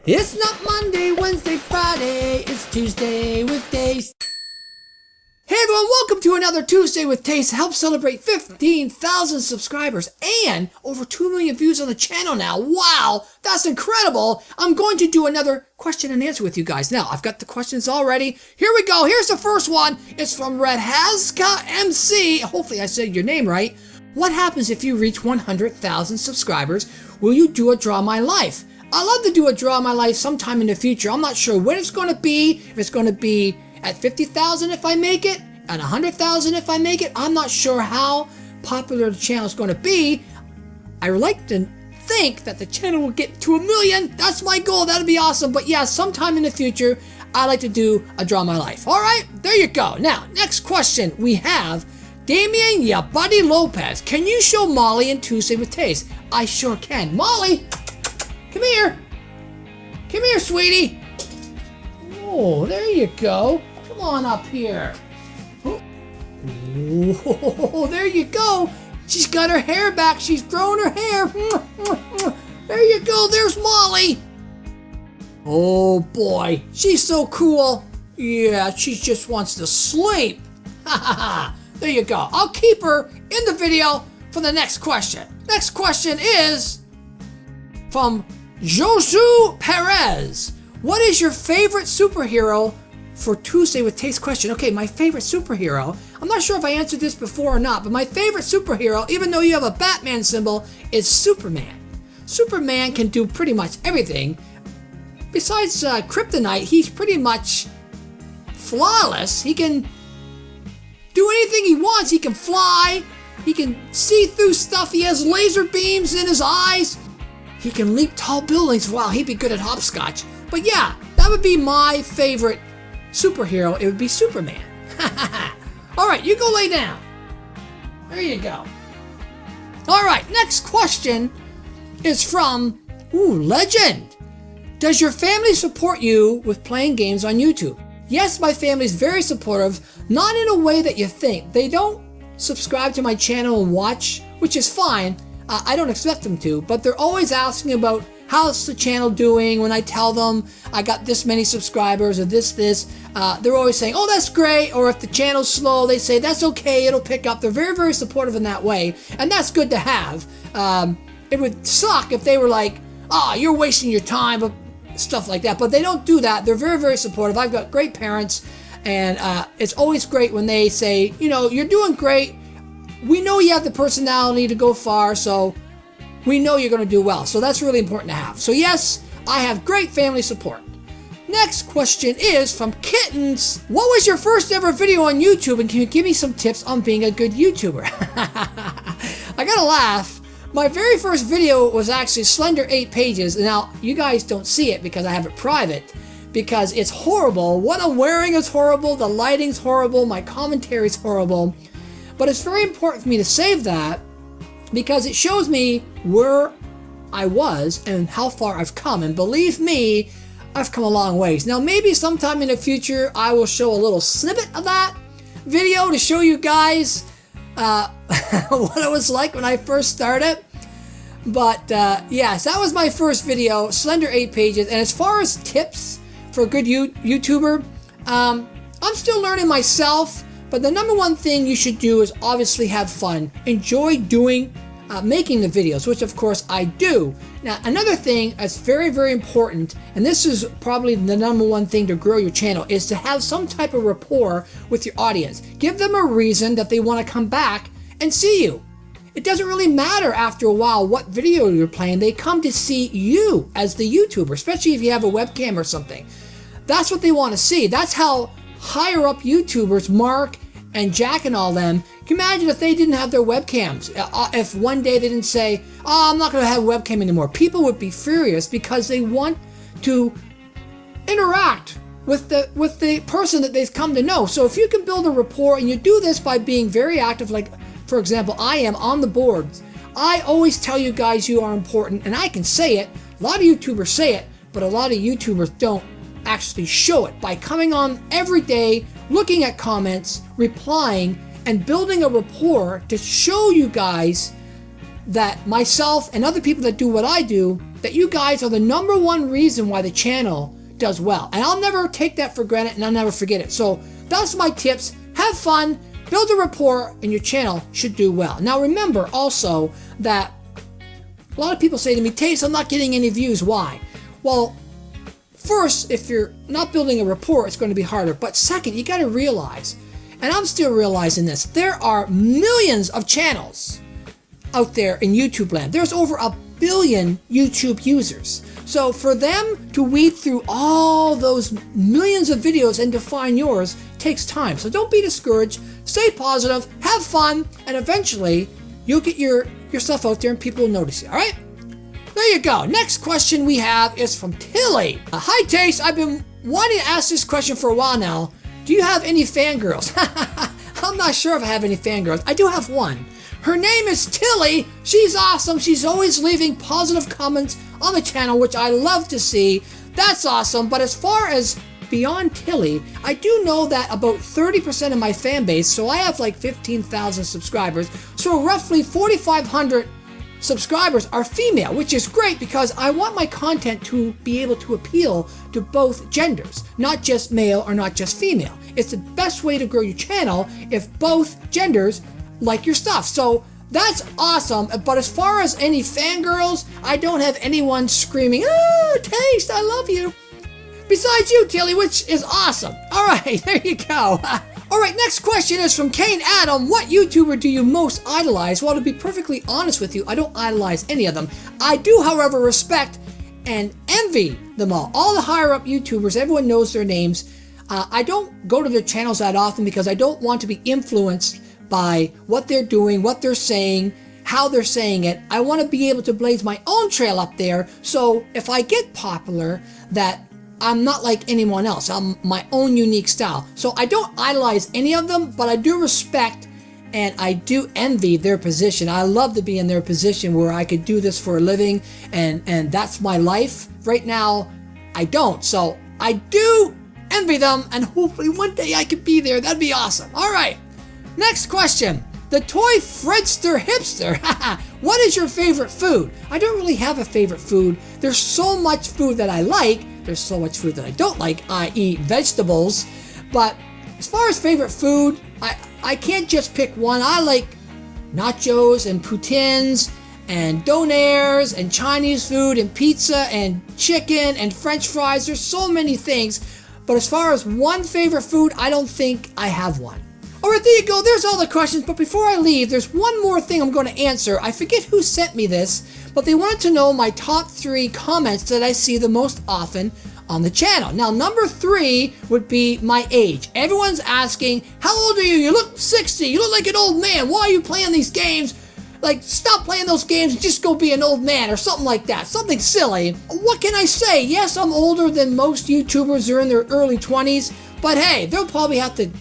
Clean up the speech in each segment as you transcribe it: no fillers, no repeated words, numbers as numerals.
It's not Monday, Wednesday, Friday, it's Tuesday with Taste. Hey everyone, welcome to another Tuesday with Taste. Help celebrate 15,000 subscribers and over 2 million views on the channel now. Wow, that's incredible. I'm going to do another question and answer with you guys. Now, I've got the questions all ready. Here we go. Here's the first one. It's from Redhaska MC. Hopefully I said your name right. What happens if you reach 100,000 subscribers? Will you do a Draw My Life? I love to do a Draw My Life sometime in the future. I'm not sure when it's going to be. If it's going to be at 50,000 if I make it, at 100,000 if I make it. I'm not sure how popular the channel is going to be. I like to think that the channel will get to 1 million. That's my goal. That'd be awesome. But yeah, sometime in the future, I like to do a Draw My Life. All right, there you go. Now, next question we have Damien Ya Buddy Lopez. Can you show Molly in Tuesday with Taste? I sure can. Molly, come here. Come here, sweetie. Oh, there you go. Come on up here. Oh, there you go. She's got her hair back. She's grown her hair. There you go. There's Molly. Oh, boy. She's so cool. Yeah, she just wants to sleep. There you go. I'll keep her in the video for the next question. Next question is from Josu Perez. What is your favorite superhero for Tuesday with Taste question? Okay, my favorite superhero. I'm not sure if I answered this before or not, but my favorite superhero, even though you have a Batman symbol, is Superman. Superman can do pretty much everything. Besides kryptonite, he's pretty much flawless. He can do anything he wants. He can fly. He can see through stuff. He has laser beams in his eyes. He can leap tall buildings. Wow, he'd be good at hopscotch. But yeah, that would be my favorite superhero. It would be Superman. All right, you go lay down. There you go. All right, next question is from Legend. Does your family support you with playing games on YouTube? Yes, my family is very supportive, not in a way that you think. They don't subscribe to my channel and watch, which is fine. I don't expect them to, but they're always asking about how's the channel doing. When I tell them I got this many subscribers or this, they're always saying, oh, that's great. Or if the channel's slow, they say, that's okay, it'll pick up. They're very, very supportive in that way, and that's good to have. It would suck if they were like, oh, you're wasting your time, but stuff like that. But they don't do that. They're very, very supportive. I've got great parents, and it's always great when they say, you know, you're doing great. We know you have the personality to go far, so we know you're going to do well. So that's really important to have. So yes, I have great family support. Next question is from Kittens. What was your first ever video on YouTube, and can you give me some tips on being a good YouTuber? I gotta laugh. My very first video was actually Slender 8 Pages. Now, you guys don't see it because I have it private, because it's horrible. What I'm wearing is horrible, the lighting's horrible, my commentary's horrible. But it's very important for me to save that because it shows me where I was and how far I've come. And believe me, I've come a long ways. Now, maybe sometime in the future, I will show a little snippet of that video to show you guys what it was like when I first started. But yes, that was my first video, Slender 8 Pages. And as far as tips for a good YouTuber, I'm still learning myself. But the number one thing you should do is obviously have fun. Enjoy doing, making the videos, which of course I do. Now, another thing that's very, very important, and this is probably the number one thing to grow your channel, is to have some type of rapport with your audience. Give them a reason that they want to come back and see you. It doesn't really matter after a while what video you're playing. They come to see you as the YouTuber, especially if you have a webcam or something. That's what they want to see. That's how higher up YouTubers, Mark and Jack and all them, can you imagine if they didn't have their webcams? If one day they didn't say, oh, I'm not going to have a webcam anymore. People would be furious because they want to interact with the person that they've come to know. So if you can build a rapport, and you do this by being very active, like, for example, I am on the boards. I always tell you guys you are important, and I can say it. A lot of YouTubers say it, but a lot of YouTubers don't actually show it by coming on every day, looking at comments, replying, and building a rapport to show you guys that myself and other people that do what I do, that you guys are the #1 reason why the channel does well. And I'll never take that for granted, and I'll never forget it. So that's my tips. Have fun, build a rapport, and your channel should do well. Now remember also that a lot of people say to me, Taste, I'm not getting any views. Why? Well, first, if you're not building a rapport, it's going to be harder. But second, you got to realize, and I'm still realizing this, there are millions of channels out there in YouTube land. There's over 1 billion YouTube users. So for them to weed through all those millions of videos and to find yours takes time. So don't be discouraged. Stay positive, have fun, and eventually you'll get your stuff out there and people will notice you. All right? There you go. Next question we have is from Tilly. Hi, Taste. I've been wanting to ask this question for a while now. Do you have any fangirls? I'm not sure if I have any fangirls. I do have one. Her name is Tilly. She's awesome. She's always leaving positive comments on the channel, which I love to see. That's awesome. But as far as beyond Tilly, I do know that about 30% of my fan base, so I have like 15,000 subscribers, so roughly 4,500 subscribers are female, which is great because I want my content to be able to appeal to both genders, not just male or not just female. It's the best way to grow your channel if both genders like your stuff. So that's awesome. But as far as any fangirls, I don't have anyone screaming, "Oh, Taste, I love you." Besides you, Tilly, which is awesome. All right, there you go. All right, next question is from Kane Adam. What YouTuber do you most idolize? Well, to be perfectly honest with you, I don't idolize any of them. I do, however, respect and envy them all. All the higher up YouTubers, everyone knows their names. I don't go to their channels that often because I don't want to be influenced by what they're doing, what they're saying, how they're saying it. I want to be able to blaze my own trail up there, so if I get popular, that I'm not like anyone else. I'm my own unique style. So I don't idolize any of them, but I do respect and I do envy their position. I love to be in their position where I could do this for a living, and that's my life. Right now, I don't. So I do envy them, and hopefully one day I could be there. That'd be awesome. All right. Next question. The Toy Fredster Hipster. What is your favorite food? I don't really have a favorite food. There's so much food that I like. There's so much food that I don't like. I eat vegetables. But as far as favorite food, I can't just pick one. I like nachos and poutines and donairs and Chinese food and pizza and chicken and French fries. There's so many things. But as far as one favorite food, I don't think I have one. All right, there you go. There's all the questions. But before I leave, there's one more thing I'm going to answer. I forget who sent me this, but they wanted to know my top 3 comments that I see the most often on the channel. Now, number 3 would be my age. Everyone's asking, how old are you? You look 60. You look like an old man. Why are you playing these games? Like, stop playing those games and just go be an old man or something like that. Something silly. What can I say? Yes, I'm older than most YouTubers who are in their early 20s, but hey, they'll probably have to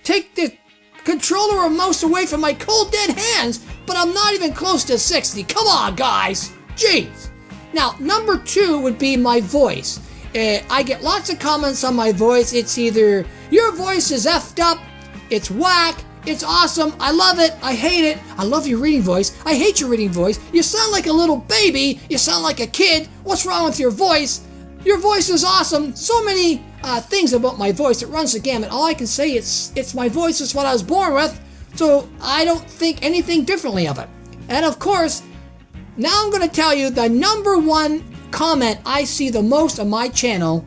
take the controller or mouse away from my cold dead hands, but I'm not even close to 60. Come on, guys. Jeez. Now, number 2 would be my voice. I get lots of comments on my voice. It's either, your voice is effed up, it's whack, it's awesome, I love it, I hate it, I love your reading voice, I hate your reading voice, you sound like a little baby, you sound like a kid, what's wrong with your voice? Your voice is awesome. So many things about my voice. It runs the gamut. All I can say it's my voice. It's what I was born with. So I don't think anything differently of it. And of course, now I'm going to tell you the number 1 comment I see the most on my channel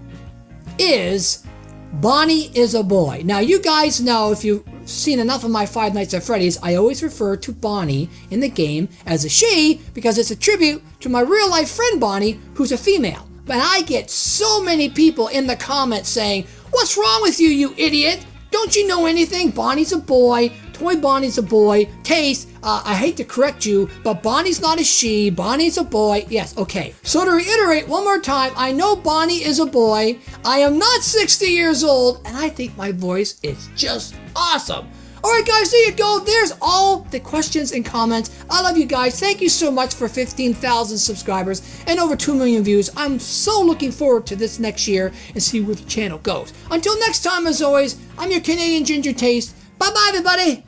is Bonnie is a boy. Now you guys know, if you've seen enough of my Five Nights at Freddy's, I always refer to Bonnie in the game as a she because it's a tribute to my real life friend Bonnie, who's a female. But I get so many people in the comments saying, what's wrong with you, you idiot? Don't you know anything? Bonnie's a boy. Toy Bonnie's a boy. Taste, I hate to correct you, but Bonnie's not a she. Bonnie's a boy. Yes, okay. So to reiterate one more time, I know Bonnie is a boy. I am not 60 years old, and I think my voice is just awesome. All right, guys, there you go. There's all the questions and comments. I love you guys. Thank you so much for 15,000 subscribers and over 2 million views. I'm so looking forward to this next year and see where the channel goes. Until next time, as always, I'm your Canadian Ginger Taste. Bye-bye, everybody.